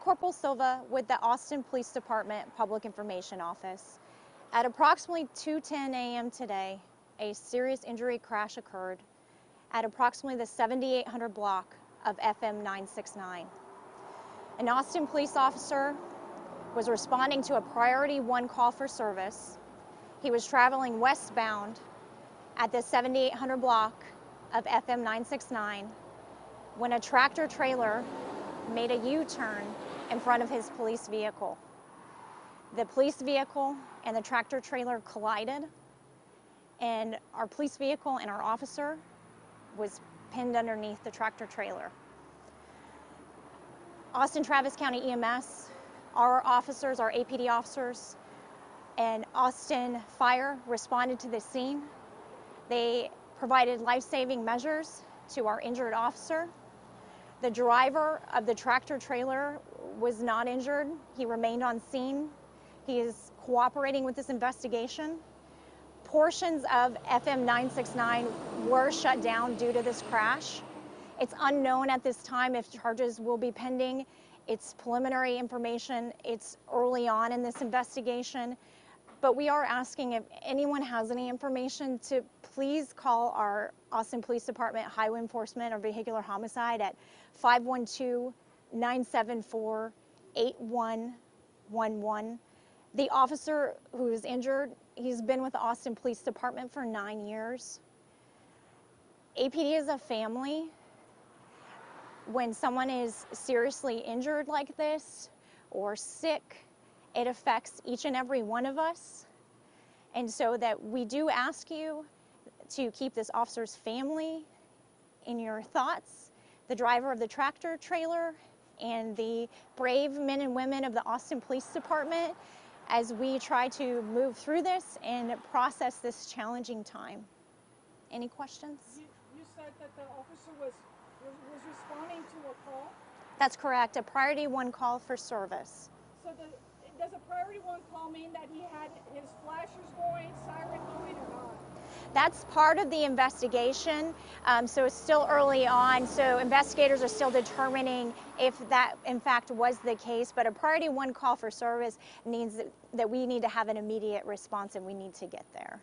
Corporal Silva with the Austin Police Department Public Information Office. At approximately 2:10 a.m. today, a serious injury crash occurred at approximately the 7800 block of FM 969. An Austin police officer was responding to a priority 1 call for service. He was traveling westbound at the 7800 block of FM 969 when a tractor trailer made a U-turn in front of his police vehicle. The police vehicle and the tractor trailer collided, and our police vehicle and our officer was pinned underneath the tractor trailer. Austin Travis County EMS, our officers, our APD officers, and Austin Fire responded to the scene. They provided life-saving measures to our injured officer. The driver of the tractor trailer was not injured. He remained on scene. He is cooperating with this investigation. Portions of FM 969 were shut down due to this crash. It's unknown at this time if charges will be pending. It's preliminary information. It's early on in this investigation. But we are asking if anyone has any information to please call our Austin Police Department Highway Enforcement or Vehicular Homicide at 512-974-8111. The officer who is injured, he's been with the Austin Police Department for 9 years. APD is a family. When someone is seriously injured like this or sick, it affects each and every one of us. And so that we do ask you to keep this officer's family in your thoughts, the driver of the tractor trailer, and the brave men and women of the Austin Police Department as we try to move through this and process this challenging time. Any questions? You said that the officer was responding to a call? That's correct, a priority 1 call for service. So does a priority 1 call mean that he had his flashers going, siren going, or not? That's part of the investigation, so it's still early on, so investigators are still determining if that in fact was the case, but a priority 1 call for service means that we need to have an immediate response and we need to get there.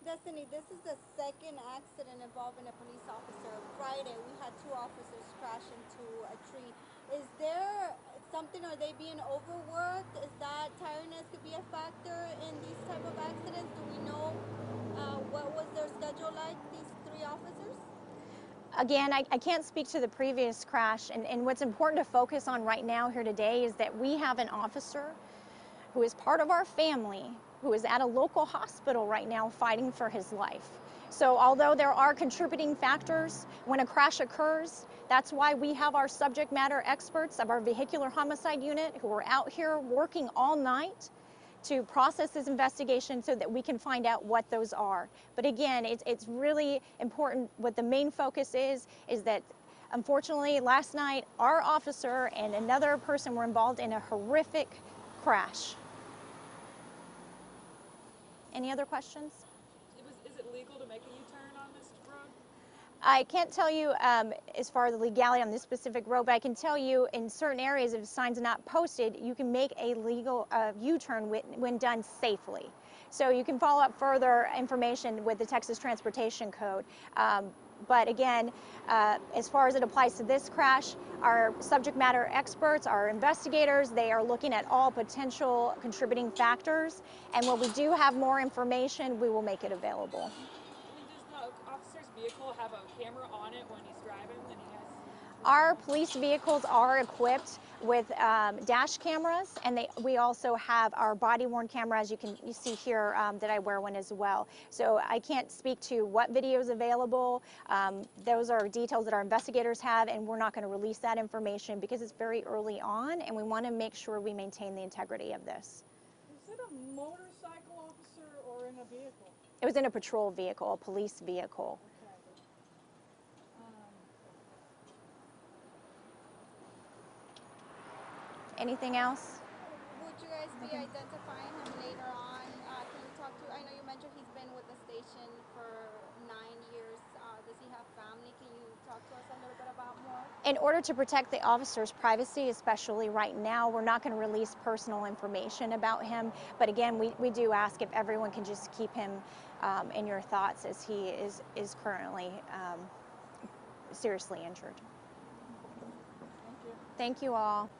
Destiny, this is the second accident involving a police officer. Friday, we had 2 officers crash into a tree. Is there something, are they being overworked? Is that tiredness could be a factor in these type of accidents? Do we know what was their schedule like, these 3 officers? Again, I can't speak to the previous crash, and what's important to focus on right now here today is that we have an officer who is part of our family, who is at a local hospital right now fighting for his life. So although there are contributing factors when a crash occurs, that's why we have our subject matter experts of our vehicular homicide unit who are out here working all night to process this investigation so that we can find out what those are. But again, it's really important. What the main focus is that unfortunately last night our officer and another person were involved in a horrific crash. Any other questions? Is it legal to make a U-turn on this road? I can't tell you as far as the legality on this specific road, but I can tell you in certain areas, if signs are not posted, you can make a legal U-turn when done safely. So you can follow up further information with the Texas Transportation Code. But again, as far as it applies to this crash, our subject matter experts, our investigators, they are looking at all potential contributing factors. And when we do have more information, we will make it available. Does the officer's vehicle have a camera on it when he's driving? Our police vehicles are equipped with dash cameras, and we also have our body-worn cameras. You see here that I wear one as well. So I can't speak to what video is available. Those are details that our investigators have, and we're not going to release that information because it's very early on, and we want to make sure we maintain the integrity of this. Is it a motorcycle officer or in a vehicle? It was in a patrol vehicle, a police vehicle. Anything else? Would you guys be identifying him later on? Can you talk to, I know you mentioned he's been with the station for 9 years. Does he have family? Can you talk to us a little bit about more? In order to protect the officer's privacy, especially right now, we're not going to release personal information about him. But again, we do ask if everyone can just keep him in your thoughts, as he is currently seriously injured. Thank you. Thank you all.